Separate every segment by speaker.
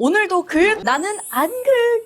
Speaker 1: 오늘도 나는 안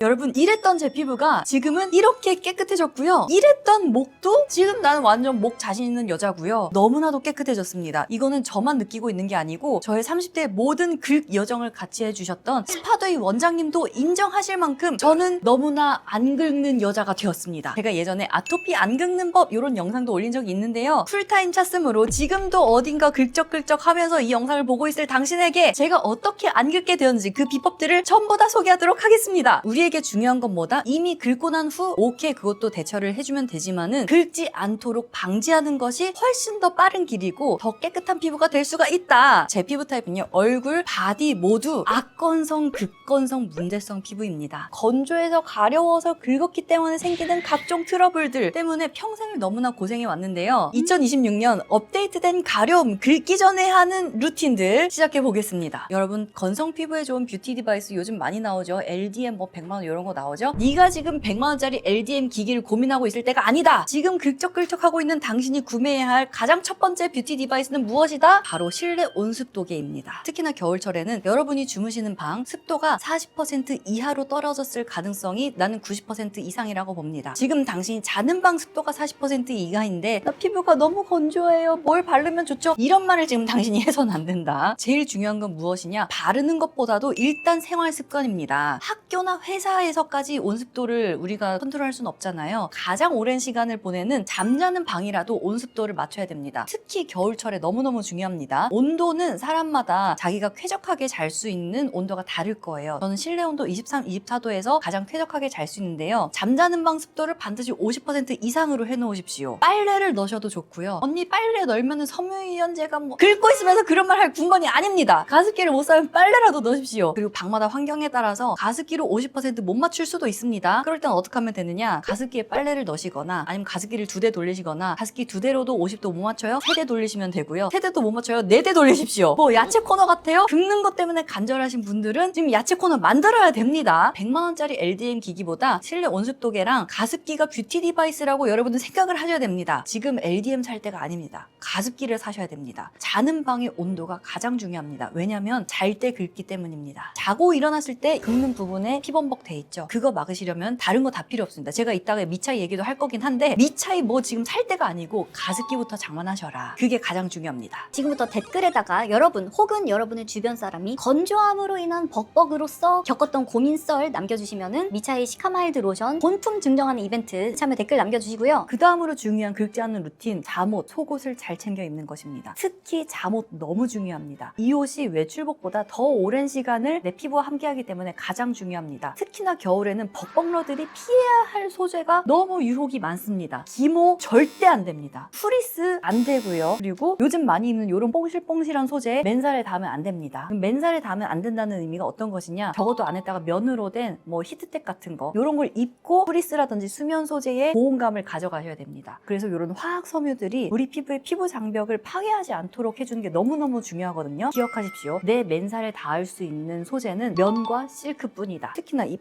Speaker 1: 여러분, 이랬던 제 피부가 지금은 이렇게 깨끗해졌고요. 이랬던 목도 지금 나는 완전 목 자신 있는 여자고요. 너무나도 깨끗해졌습니다. 이거는 저만 느끼고 있는 게 아니고 저의 30대 모든 여정을 같이 해주셨던 스파더의 원장님도 인정하실 만큼 저는 너무나 안 긁는 여자가 되었습니다. 제가 예전에 아토피 안 긁는 법 이런 영상도 올린 적이 있는데요. 풀타임 찼으므로 지금도 어딘가 긁적긁적 하면서 이 영상을 보고 있을 당신에게 제가 어떻게 안 긁게 되었는지 그 비법들을 전부 다 소개하도록 하겠습니다. 우리에게 중요한 건 뭐다? 이미 긁고 난 후 오케이, 그것도 대처를 해주면 되지만은 긁지 않도록 방지하는 것이 훨씬 더 빠른 길이고 더 깨끗한 피부가 될 수가 있다. 제 피부 타입은요, 얼굴, 바디 모두 악건성, 극건성, 문제성 피부입니다. 건조해서 가려워서 긁었기 때문에 생기는 각종 트러블들 때문에 평생을 너무나 고생해 왔는데요. 2026년 업데이트된 가려움, 긁기 전에 하는 루틴들 시작해 보겠습니다. 여러분, 건성 피부에 좋은 뷰티 디바이스 요즘 많이 나오죠. LDM 뭐 100만원 이런 거 나오죠. 네가 지금 100만원짜리 LDM 기기를 고민하고 있을 때가 아니다. 지금 긁적긁적하고 있는 당신이 구매해야 할 가장 첫 번째 뷰티 디바이스는 무엇이다? 바로 실내 온습도계입니다. 특히나 겨울철에는 여러분이 주무시는 방 습도가 40% 이하로 떨어졌을 가능성이 나는 90% 이상이라고 봅니다. 지금 당신이 자는 방 습도가 40% 이하인데 나 피부가 너무 건조해요. 뭘 바르면 좋죠? 이런 말을 지금 당신이 해서는 안 된다. 제일 중요한 건 무엇이냐? 바르는 것보다도 일단 생활 습관입니다. 학교나 회사에서까지 온습도를 우리가 컨트롤할 수는 없잖아요. 가장 오랜 시간을 보내는 잠자는 방이라도 온습도를 맞춰야 됩니다. 특히 겨울철에 너무너무 중요합니다. 온도는 사람마다 자기가 쾌적하게 잘 수 있는 온도가 다를 거예요. 저는 실내 온도 23, 24도에서 가장 쾌적하게 잘 수 있는데요. 잠자는 방 습도를 반드시 50% 이상으로 해놓으십시오. 빨래를 넣으셔도 좋고요. 언니 빨래 널면은 섬유유연제가 뭐 긁고 있으면서 그런 말 할 군번이 아닙니다. 가습기를 못 사면 빨래라도 넣으십시오. 그리고 방마다 환경에 따라서 가습기로 50% 못 맞출 수도 있습니다. 그럴 땐 어떻게 하면 되느냐? 가습기에 빨래를 넣으시거나 아니면 가습기를 2대 돌리시거나, 가습기 2대로도 50도 못 맞춰요? 3대 돌리시면 되고요. 3대도 못 맞춰요? 4대 돌리십시오. 뭐 야채 코너 같아요? 긁는 것 때문에 간절하신 분들은 지금 야채 코너 만들어야 됩니다. 100만원짜리 LDM 기기보다 실내 온습도계랑 가습기가 뷰티 디바이스라고 여러분은 생각을 하셔야 됩니다. 지금 LDM 살 때가 아닙니다. 가습기를 사셔야 됩니다. 자는 방의 온도가 가장 중요합니다. 왜냐면 잘 때 긁기 때문입니다. 자고 일어났을 때 긁는 부분에 피범벅 돼 있죠. 그거 막으시려면 다른 거 다 필요 없습니다. 제가 이따가 미차이 얘기도 할 거긴 한데, 미차이 뭐 지금 살 때가 아니고 가습기부터 장만하셔라. 그게 가장 중요합니다.
Speaker 2: 지금부터 댓글에다가 여러분 혹은 여러분의 주변 사람이 건조함으로 인한 벅벅으로서 겪었던 고민썰 남겨주시면은 미차이 시카마일드 로션 본품 증정하는 이벤트 참여 댓글 남겨주시고요.
Speaker 1: 그 다음으로 중요한 긁지 않는 루틴, 잠옷, 속옷을 잘 챙겨 입는 것입니다. 특히 잠옷 너무 중요합니다. 이 옷이 외출복보다 더 오랜 시간을 내 피부와 함께하기 때문에 가장 중요합니다. 특히나 겨울에는 벅벅러들이 피해야 할 소재가 너무 유혹이 많습니다. 기모 절대 안 됩니다. 프리스 안 되고요. 그리고 요즘 많이 입는 이런 뽕실뽕실한 소재 맨살에 닿으면 안 됩니다. 맨살에 닿으면 안 된다는 의미가 어떤 것이냐? 적어도 안에다가 면으로 된 뭐 히트텍 같은 거 이런 걸 입고 프리스라든지 수면 소재의 보온감을 가져가셔야 됩니다. 그래서 이런 화학 섬유들이 우리 피부의 피부 장벽을 파괴하지 않도록 해주는 게 너무너무 중요하거든요. 기억하십시오. 내 맨살에 닿을 수 있는 소재는 면과 실크뿐이다. 특히나 이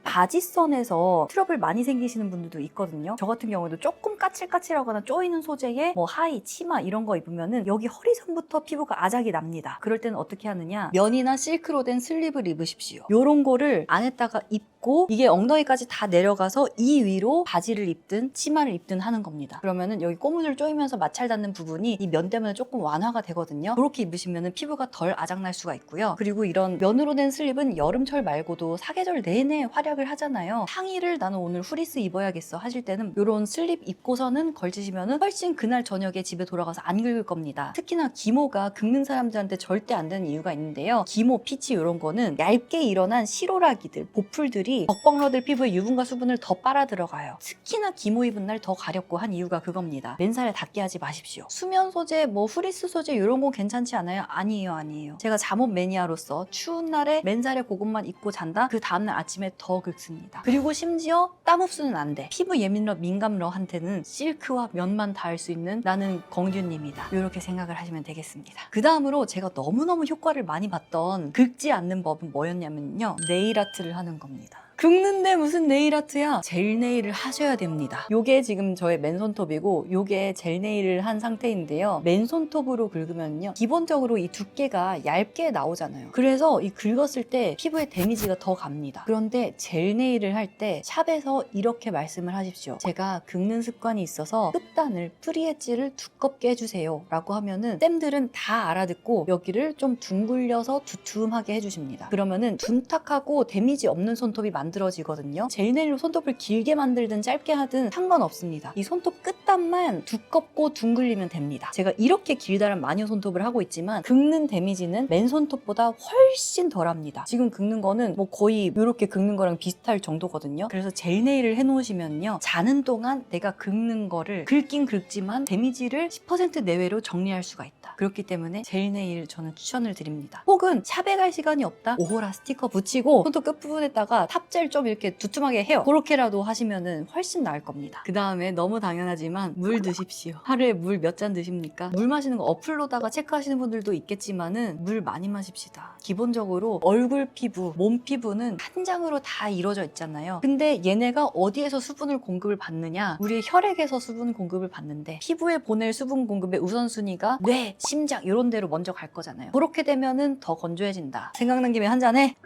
Speaker 1: 바지선에서 트러블 많이 생기시는 분들도 있거든요. 저 같은 경우에도 조금 까칠까칠하거나 쪼이는 소재의 뭐 하의, 치마 이런 거 입으면은 여기 허리선부터 피부가 아작이 납니다. 그럴 때는 어떻게 하느냐? 면이나 실크로 된 슬립을 입으십시오. 요런 거를 안에다가 입고 이게 엉덩이까지 다 내려가서 이 위로 바지를 입든 치마를 입든 하는 겁니다. 그러면은 여기 꼬무줄 쪼이면서 마찰 닿는 부분이 이 면 때문에 조금 완화가 되거든요. 그렇게 입으시면은 피부가 덜 아작날 수가 있고요. 그리고 이런 면으로 된 슬립은 여름철 말고도 사계절 내내 활약을 하잖아요. 상의를 나는 오늘 후리스 입어야겠어 하실 때는 이런 슬립 입고서는 걸치시면은 훨씬 그날 저녁에 집에 돌아가서 안 긁을 겁니다. 특히나 기모가 긁는 사람들한테 절대 안 되는 이유가 있는데요. 기모, 피치 이런 거는 얇게 일어난 실오라기들, 보풀들이 벅벅러들 피부에 유분과 수분을 더 빨아 들어가요. 특히나 기모 입은 날 더 가렵고 한 이유가 그겁니다. 맨살에 닿게 하지 마십시오. 수면 소재, 뭐 후리스 소재 이런 거 괜찮지 않아요? 아니에요. 제가 잠옷 매니아로서 추운 날에 맨살에 그것만 입고 잔다? 그 다음날 아침에 더 긁습니다. 그리고 심지어 땀 흡수는 안 돼. 피부 예민러, 민감러한테는 실크와 면만 닿을 수 있는 나는 공주님이다. 이렇게 생각을 하시면 되겠습니다. 그 다음으로 제가 너무너무 효과를 많이 봤던 긁지 않는 법은 뭐였냐면요. 네일 아트를 하는 겁니다. 긁는데 무슨 네일 아트야? 젤 네일을 하셔야 됩니다. 요게 지금 저의 맨손톱이고 요게 젤 네일을 한 상태인데요. 맨손톱으로 긁으면요, 기본적으로 이 두께가 얇게 나오잖아요. 그래서 이 긁었을 때 피부에 데미지가 더 갑니다. 그런데 젤 네일을 할 때 샵에서 이렇게 말씀을 하십시오. 제가 긁는 습관이 있어서 끝단을 프리 엣지를 두껍게 해주세요 라고 하면은 쌤들은 다 알아듣고 여기를 좀 둥글려서 두툼하게 해주십니다. 그러면은 둔탁하고 데미지 없는 손톱이 만들어지거든요. 젤 네일로 손톱을 길게 만들든 짧게 하든 상관없습니다. 이 손톱 끝단만 두껍고 둥글리면 됩니다. 제가 이렇게 길다란 마녀 손톱을 하고 있지만 긁는 데미지는 맨손톱보다 훨씬 덜합니다. 지금 긁는 거는 뭐 거의 이렇게 긁는 거랑 비슷할 정도거든요. 그래서 젤 네일을 해놓으시면요, 자는 동안 내가 긁는 거를 긁긴 긁지만 데미지를 10% 내외로 정리할 수가 있다. 그렇기 때문에 젤 네일 저는 추천을 드립니다. 혹은 샵에 갈 시간이 없다, 오호라 스티커 붙이고 손톱 끝부분에다가 탑젤 좀 이렇게 두툼하게 해요. 그렇게라도 하시면은 훨씬 나을 겁니다. 그 다음에 너무 당연하지만 물 드십시오. 하루에 물 몇 잔 드십니까? 물 마시는 거 어플로다가 체크하시는 분들도 있겠지만은 물 많이 마십시다. 기본적으로 얼굴 피부, 몸 피부는 한 장으로 다 이루어져 있잖아요. 근데 얘네가 어디에서 수분을 공급을 받느냐? 우리의 혈액에서 수분 공급을 받는데 피부에 보낼 수분 공급의 우선순위가 뇌, 심장 이런 데로 먼저 갈 거잖아요. 그렇게 되면은 더 건조해진다. 생각난 김에 한 잔해.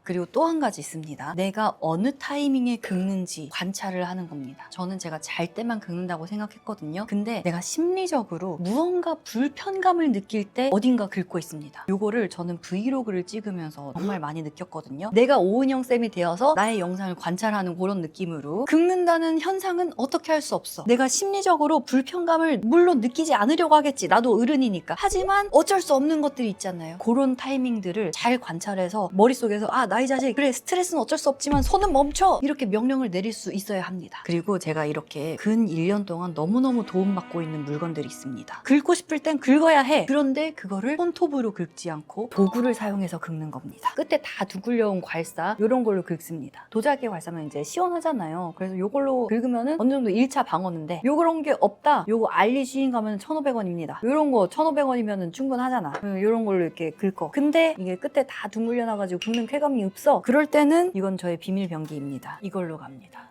Speaker 1: 그리고 또 한 가지 있습니다. 내가 어느 타이밍에 긁는지 관찰을 하는 겁니다. 저는 제가 잘 때만 긁는다고 생각했거든요. 근데 내가 심리적으로 무언가 불편감을 느낄 때 어딘가 긁고 있습니다. 요거를 저는 브이로그를 찍으면서 정말 많이 느꼈거든요. 내가 오은영 쌤이 되어서 나의 영상을 관찰하는 그런 느낌으로 긁는다는 현상은 어떻게 할 수 없어. 내가 심리적으로 불편감을 물론 느끼지 않으려고 하겠지. 나도 어른이니까. 하지만 어쩔 수 없는 것들이 있잖아요. 그런 타이밍들을 잘 관찰해서 머릿속에서 나이 자식, 그래 스트레스는 어쩔 수 없지만 손은 멈춰! 이렇게 명령을 내릴 수 있어야 합니다. 그리고 제가 이렇게 근 1년 동안 너무너무 도움받고 있는 물건들이 있습니다. 긁고 싶을 땐 긁어야 해. 그런데 그거를 손톱으로 긁지 않고 도구를 사용해서 긁는 겁니다. 끝에 다 두글려온 괄사 이런 걸로 긁습니다. 도자기 괄사면 이제 시원하잖아요. 그래서 이걸로 긁으면은 어느 정도 1차 방어인데 요런 게 없다. 요거 알리 시인 가면 1,500원입니다. 요런 거 1,500원이면 충분하잖아. 요런 걸로 이렇게 긁어. 근데 이게 끝에 다 둥글려 나가지고 긁는 쾌감이 없어. 그럴 때는 이건 저의 비밀 병기입니다. 이걸로 갑니다.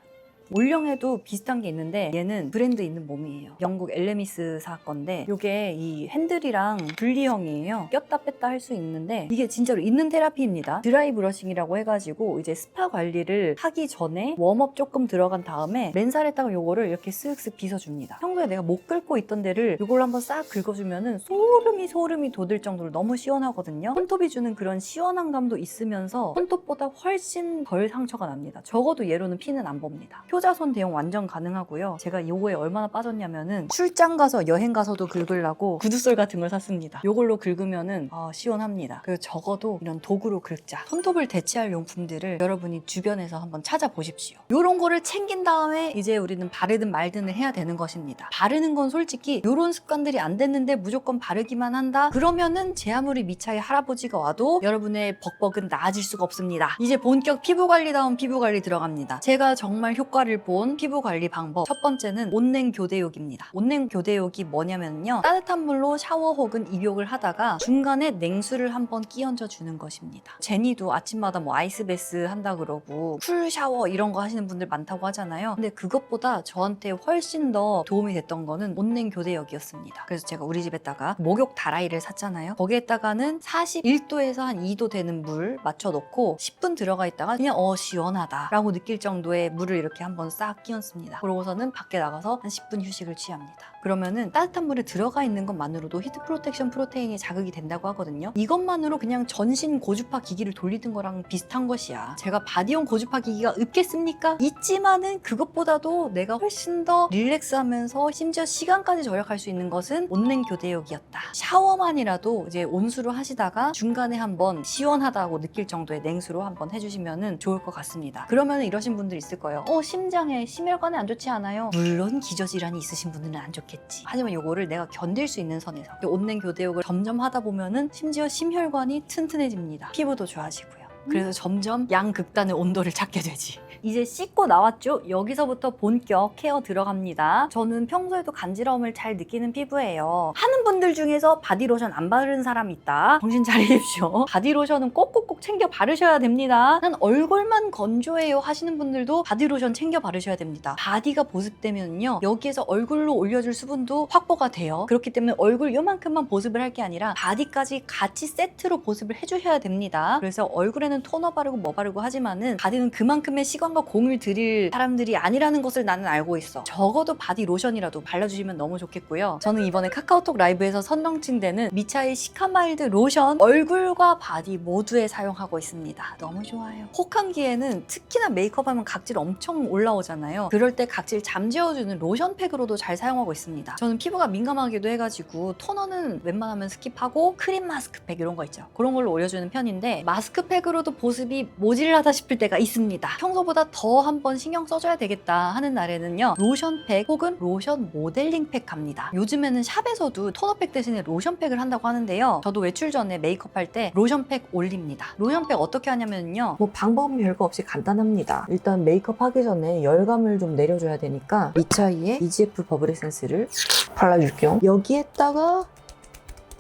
Speaker 1: 올영에도 비슷한 게 있는데 얘는 브랜드 있는 몸이에요. 영국 엘레미스사 건데 이게 이 핸들이랑 분리형이에요. 꼈다 뺐다 할 수 있는데 이게 진짜로 있는 테라피입니다. 드라이 브러싱이라고 해가지고 이제 스파 관리를 하기 전에 웜업 조금 들어간 다음에 맨살에다가 요거를 이렇게 쓱쓱 빗어줍니다. 평소에 내가 못 긁고 있던 데를 요걸 한번 싹 긁어주면은 소름이 돋을 정도로 너무 시원하거든요. 손톱이 주는 그런 시원한 감도 있으면서 손톱보다 훨씬 덜 상처가 납니다. 적어도 얘로는 피는 안 봅니다. 효자손 대용 완전 가능하고요. 제가 요거에 얼마나 빠졌냐면은 출장 가서 여행 가서도 긁으려고 구두솔 같은 걸 샀습니다. 요걸로 긁으면은 시원합니다. 그리고 적어도 이런 도구로 긁자. 손톱을 대체할 용품들을 여러분이 주변에서 한번 찾아보십시오. 요런 거를 챙긴 다음에 이제 우리는 바르든 말든을 해야 되는 것입니다. 바르는 건 솔직히 요런 습관들이 안 됐는데 무조건 바르기만 한다? 그러면은 제 아무리 미차의 할아버지가 와도 여러분의 벅벅은 나아질 수가 없습니다. 이제 본격 피부관리다운 피부관리 들어갑니다. 제가 정말 효과를 본 피부관리 방법 첫 번째는 온냉 교대욕입니다. 온냉 교대욕이 뭐냐면요, 따뜻한 물로 샤워 혹은 입욕을 하다가 중간에 냉수를 한번 끼얹어 주는 것입니다. 제니도 아침마다 뭐 아이스베스 한다 그러고 쿨 샤워 이런 거 하시는 분들 많다고 하잖아요. 근데 그것보다 저한테 훨씬 더 도움이 됐던 거는 온냉 교대욕이었습니다. 그래서 제가 우리 집에다가 목욕 다라이를 샀잖아요. 거기에다가는 41도에서 한 2도 되는 물 맞춰 놓고 10분 들어가 있다가 그냥 시원하다 라고 느낄 정도의 물을 이렇게 한번 싹 끼얹습니다. 그러고서는 밖에 나가서 한 10분 휴식을 취합니다. 그러면은 따뜻한 물에 들어가 있는 것만으로도 히트 프로텍션 프로테인이 자극이 된다고 하거든요. 이것만으로 그냥 전신 고주파 기기를 돌리는 거랑 비슷한 것이야. 제가 바디용 고주파 기기가 없겠습니까? 있지만은 그것보다도 내가 훨씬 더 릴렉스하면서 심지어 시간까지 절약할 수 있는 것은 온냉 교대욕이었다. 샤워만이라도 이제 온수로 하시다가 중간에 한번 시원하다고 느낄 정도의 냉수로 한번 해주시면은 좋을 것 같습니다. 그러면은 이러신 분들 있을 거예요. 심장에 심혈관에 안 좋지 않아요? 물론 기저질환이 있으신 분들은 안 좋겠지. 하지만 요거를 내가 견딜 수 있는 선에서 온냉 교대욕을 점점 하다 보면은 심지어 심혈관이 튼튼해집니다. 피부도 좋아지고요. 그래서 점점 양극단의 온도를 찾게 되지. 이제 씻고 나왔죠? 여기서부터 본격 케어 들어갑니다. 저는 평소에도 간지러움을 잘 느끼는 피부예요. 하는 분들 중에서 바디로션 안 바르는 사람이 있다. 정신 차리십시오. 바디로션은 꼭꼭꼭 챙겨 바르셔야 됩니다. 난 얼굴만 건조해요 하시는 분들도 바디로션 챙겨 바르셔야 됩니다. 바디가 보습되면요, 여기에서 얼굴로 올려줄 수분도 확보가 돼요. 그렇기 때문에 얼굴 요만큼만 보습을 할 게 아니라 바디까지 같이 세트로 보습을 해주셔야 됩니다. 그래서 얼굴에는 토너 바르고 뭐 바르고 하지만은 바디는 그만큼의 시간과 공을 들일 사람들이 아니라는 것을 나는 알고 있어. 적어도 바디 로션이라도 발라주시면 너무 좋겠고요. 저는 이번에 카카오톡 라이브에서 선런칭되는 미차의 시카마일드 로션 얼굴과 바디 모두에 사용하고 있습니다. 너무 좋아요. 혹한기에는 특히나 메이크업하면 각질 엄청 올라오잖아요. 그럴 때 각질 잠재워주는 로션팩으로도 잘 사용하고 있습니다. 저는 피부가 민감하기도 해가지고 토너는 웬만하면 스킵하고 크림 마스크팩 이런 거 있죠. 그런 걸로 올려주는 편인데 마스크팩으로도 보습이 모질하다 싶을 때가 있습니다. 평소보다 더 한번 신경 써줘야 되겠다 하는 날에는요, 로션팩 혹은 로션 모델링팩 갑니다. 요즘에는 샵에서도 토너팩 대신에 로션팩을 한다고 하는데요. 저도 외출 전에 메이크업 할 때 로션팩 올립니다. 로션팩 어떻게 하냐면요,
Speaker 3: 뭐 방법은 별거 없이 간단합니다. 일단 메이크업 하기 전에 열감을 좀 내려줘야 되니까 미차이의 EGF 버블 에센스를 발라줄게요. 여기에다가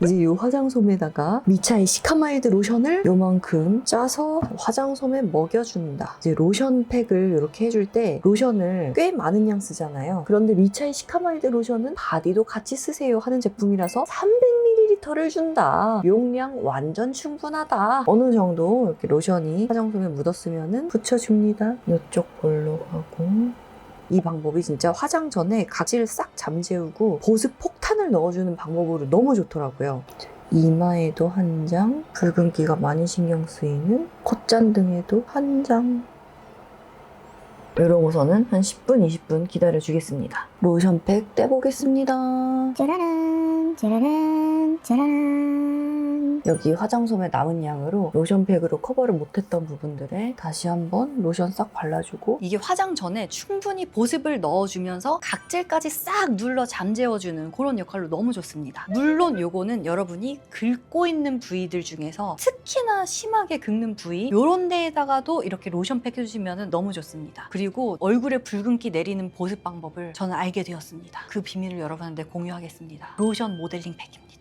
Speaker 3: 이제 이 화장솜에다가 미차이 시카마일드 로션을 요만큼 짜서 화장솜에 먹여준다. 이제 로션팩을 이렇게 해줄 때 로션을 꽤 많은 양 쓰잖아요. 그런데 미차이 시카마일드 로션은 바디도 같이 쓰세요 하는 제품이라서 300ml를 준다. 용량 완전 충분하다. 어느 정도 이렇게 로션이 화장솜에 묻었으면은 붙여줍니다. 이쪽 볼로 하고. 이 방법이 진짜 화장 전에 각질을 싹 잠재우고 보습 폭탄을 넣어주는 방법으로 너무 좋더라고요. 이마에도 한 장, 붉은기가 많이 신경 쓰이는 콧잔등에도 한 장. 이러고서는 한 10분, 20분 기다려주겠습니다. 로션팩 떼보겠습니다.
Speaker 2: 짜라란, 짜라란, 짜라란.
Speaker 3: 여기 화장솜에 남은 양으로 로션팩으로 커버를 못했던 부분들에 다시 한번 로션 싹 발라주고,
Speaker 1: 이게 화장 전에 충분히 보습을 넣어주면서 각질까지 싹 눌러 잠재워주는 그런 역할로 너무 좋습니다. 물론 요거는 여러분이 긁고 있는 부위들 중에서 특히나 심하게 긁는 부위 요런 데에다가도 이렇게 로션팩 해주시면 너무 좋습니다. 그리고 얼굴에 붉은기 내리는 보습 방법을 저는 알게 되었습니다. 그 비밀을 여러분한테 공유하겠습니다. 로션 모델링 팩입니다.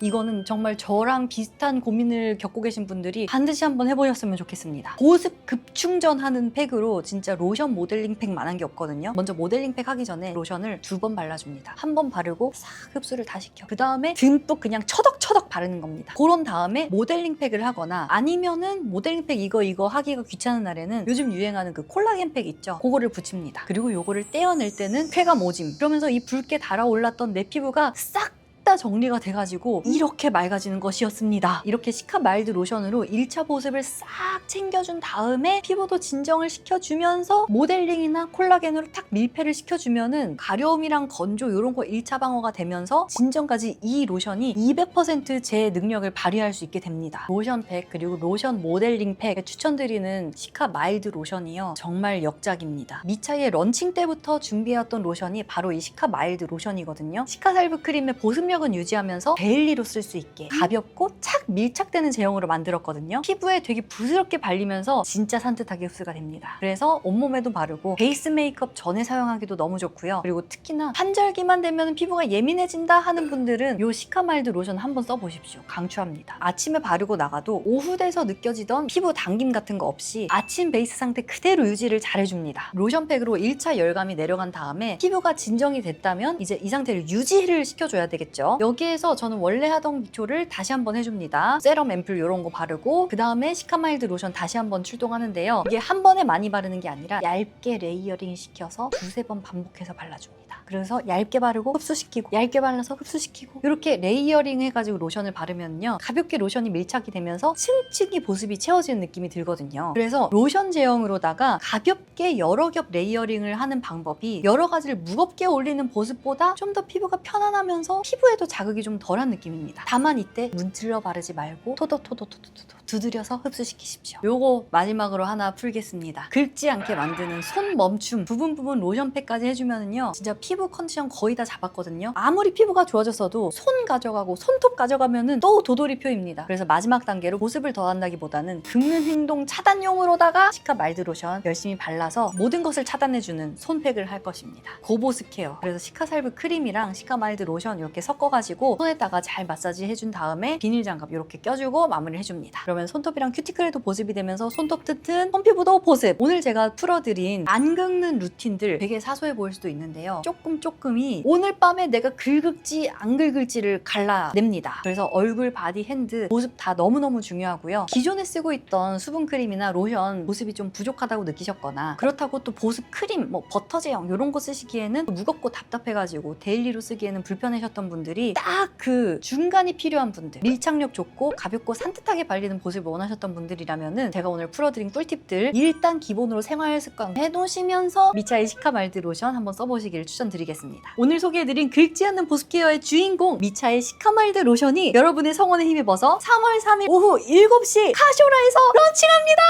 Speaker 1: 이거는 정말 저랑 비슷한 고민을 겪고 계신 분들이 반드시 한번 해보셨으면 좋겠습니다. 보습 급충전하는 팩으로 진짜 로션 모델링 팩만한 게 없거든요. 먼저 모델링 팩 하기 전에 로션을 2번 발라줍니다. 한 번 바르고 싹 흡수를 다 시켜. 그 다음에 듬뿍 그냥 처덕처덕 바르는 겁니다. 그런 다음에 모델링 팩을 하거나 아니면은 모델링 팩 이거 하기가 귀찮은 날에는 요즘 유행하는 그 콜라겐 팩 있죠? 그거를 붙입니다. 그리고 요거를 떼어낼 때는 쾌감 오짐. 그러면서 이 붉게 달아올랐던 내 피부가 싹 다 정리가 돼가지고 이렇게 맑아지는 것이었습니다. 이렇게 시카 마일드 로션으로 1차 보습을 싹 챙겨준 다음에 피부도 진정을 시켜주면서 모델링이나 콜라겐으로 탁 밀폐를 시켜주면은 가려움이랑 건조 이런 거 1차 방어가 되면서 진정까지 이 로션이 200% 제 능력을 발휘할 수 있게 됩니다. 로션팩 그리고 로션 모델링 팩 추천드리는 시카 마일드 로션이요, 정말 역작입니다. 미차이의 런칭 때부터 준비해왔던 로션이 바로 이 시카 마일드 로션이거든요. 시카 살브 크림의 보습력은 유지하면서 데일리로 쓸 수 있게 가볍고 착 밀착되는 제형으로 만들었거든요. 피부에 되게 부드럽게 발리면서 진짜 산뜻하게 흡수가 됩니다. 그래서 온몸에도 바르고 베이스 메이크업 전에 사용하기도 너무 좋고요. 그리고 특히나 환절기만 되면 피부가 예민해진다 하는 분들은 이 시카마일드 로션 한번 써보십시오. 강추합니다. 아침에 바르고 나가도 오후 돼서 느껴지던 피부 당김 같은 거 없이 아침 베이스 상태 그대로 유지를 잘해줍니다. 로션팩으로 1차 열감이 내려간 다음에 피부가 진정이 됐다면 이제 이 상태를 유지를 시켜줘야 되겠죠. 여기에서 저는 원래 하던 기초를 다시 한번 해줍니다. 세럼 앰플 이런 거 바르고 그 다음에 시카마일드 로션 다시 한번 출동하는데요. 이게 한 번에 많이 바르는 게 아니라 얇게 레이어링 시켜서 2-3번 반복해서 발라줍니다. 그래서 얇게 바르고 흡수시키고 얇게 발라서 흡수시키고 이렇게 레이어링 해가지고 로션을 바르면요, 가볍게 로션이 밀착이 되면서 층층이 보습이 채워지는 느낌이 들거든요. 그래서 로션 제형으로다가 가볍게 여러 겹 레이어링을 하는 방법이 여러 가지를 무겁게 올리는 보습보다 좀 더 피부가 편안하면서 피부에도 피부에도 자극이 좀 덜한 느낌입니다. 다만 이때 문질러 바르지 말고 토도토도토도토 두드려서 흡수시키십시오. 요거 마지막으로 하나 풀겠습니다. 긁지 않게 만드는 손 멈춤 부분 로션팩까지 해주면은요 진짜 피부 컨디션 거의 다 잡았거든요. 아무리 피부가 좋아졌어도 손 가져가고 손톱 가져가면은 또 도돌이표입니다. 그래서 마지막 단계로 보습을 더한다기보다는 긁는 행동 차단용으로다가 시카 마일드 로션 열심히 발라서 모든 것을 차단해주는 손팩을 할 것입니다. 고보습 케어. 그래서 시카살브 크림이랑 시카 마일드 로션 이렇게 섞어가지고 손에다가 잘 마사지 해준 다음에 비닐 장갑 이렇게 껴주고 마무리를 해줍니다. 그러면 손톱이랑 큐티클에도 보습이 되면서 손톱 튼튼, 손피부도 보습. 오늘 제가 풀어드린 안 긁는 루틴들 되게 사소해 보일 수도 있는데요. 조금이 오늘 밤에 내가 긁을지 안 긁을지를 갈라냅니다. 그래서 얼굴, 바디, 핸드 보습 다 너무너무 중요하고요. 기존에 쓰고 있던 수분크림이나 로션 보습이 좀 부족하다고 느끼셨거나 그렇다고 또 보습 크림, 뭐 버터 제형 이런 거 쓰시기에는 무겁고 답답해가지고 데일리로 쓰기에는 불편하셨던 분들이 딱 그 중간이 필요한 분들, 밀착력 좋고 가볍고 산뜻하게 발리는 보습을 원하셨던 분들이라면은 제가 오늘 풀어드린 꿀팁들 일단 기본으로 생활 습관 해놓으시면서 미차의 시카 마일드 로션 한번 써보시길 추천드리겠습니다. 오늘 소개해드린 긁지 않는 보습 케어의 주인공 미차의 시카 마일드 로션이 여러분의 성원에 힘입어서 3월 3일 오후 7시 카쇼라에서 런칭합니다.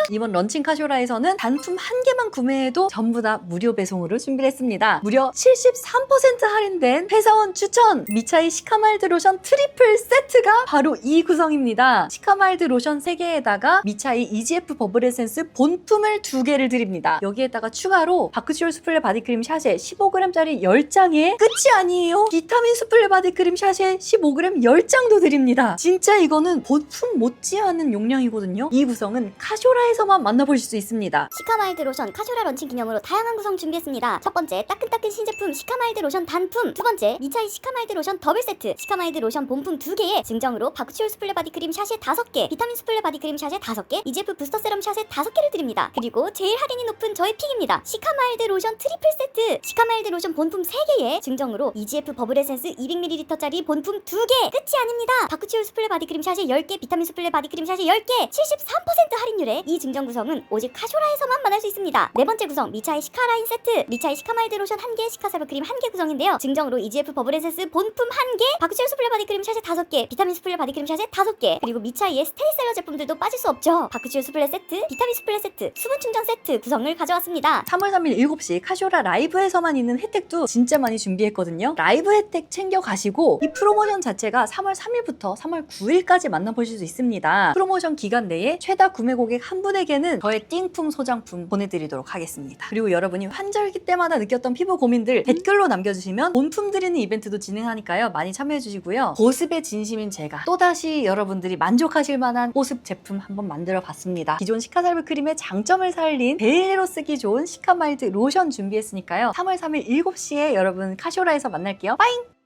Speaker 1: 이번 런칭 카쇼라에서는 단품 한 개만 구매해도 전부 다 무료 배송으로 준비를 했습니다. 무려 73% 할인된 회사원 추천 미차의 시카마일드 로션 트리플 세트가 바로 이 구성입니다. 시카마일드 로션 3개에다가 미차의 EGF 버블 에센스 본품을 2개를 드립니다. 여기에다가 추가로 바크슈얼 수플레 바디크림 샤쉐 15g짜리 10장에 끝이 아니에요. 비타민 수플레 바디크림 샤쉐 15g 10장도 드립니다. 진짜 이거는 본품 못지않은 용량이거든요. 이 구성은 카쇼라에서만 만나보실 수 있습니다.
Speaker 2: 시카마일드 로션 카쇼라 런칭 기념으로 다양한 구성 준비했습니다. 첫 번째 따끈따끈 신제품 시카마일드 로션 단품, 두 번째 미차이 시카마일드 로션 더블 세트, 시카마일드 로션 본품 2개에 증정으로 바크치올 수플레 바디크림 샤쉐 5개, 비타민 수플레 바디크림 샤쉐 5개, EGF 부스터 세럼 샤쉐 5개를 드립니다. 그리고 제일 할인이 높은 저의 픽입니다. 시카마일드 로션 트리플 세트, 시카마일드 로션 본품 3개에 증정으로 EGF 버블 에센스 200ml짜리 본품 2개. 끝이 아닙니다. 바크치올 수플레 바디크림 샤쉐 10개, 비타민 수플레 바디크림 샤쉐 10개, 73% 할인율에 이 증정 구성은 오직 카쇼라에서만 만날 수 있습니다. 네 번째 구성 미차이 시카라인 세트, 미차이 시카마일드 로션 1개, 시카살브 크림 1개 구성인데요. 증정으로 EGF 버블 에센스 본품 1개, 바크치올 수플레 바디크림 샤쉐 5개, 비타민 수플레 바디크림 샤쉐 5개, 그리고 미차이의 스테디셀러 제품들도 빠질 수 없죠. 바크치올 수플레 세트, 비타민 수플레 세트, 수분 충전 세트 구성을 가져왔습니다.
Speaker 1: 3월 3일 7시 카쇼라 라이브에서만 있는 혜택도 진짜 많이 준비했거든요. 라이브 혜택 챙겨가시고 이 프로모션 자체가 3월 3일부터 3월 9일까지 만나보실 수 있습니다. 프로모션 기간 내에 최다 구매 고객 한 분에게는 저의 띵품 소장품 보내드리도록 하겠습니다. 그리고 여러분이 환절기 때마다 느꼈던 피부 고민들 댓글로 남겨주시면 본품 드리는 이벤트도 진행하니까요. 많이 참여해주시고요. 보습의 진심인 제가 또다시 여러분들이 만족하실 만한 보습 제품 한번 만들어 봤습니다. 기존 시카살브 크림의 장점을 살린 데일리로 쓰기 좋은 시카마일드 로션 준비했으니까요. 3월 3일 7시에 여러분 카쇼라에서 만날게요. 빠잉!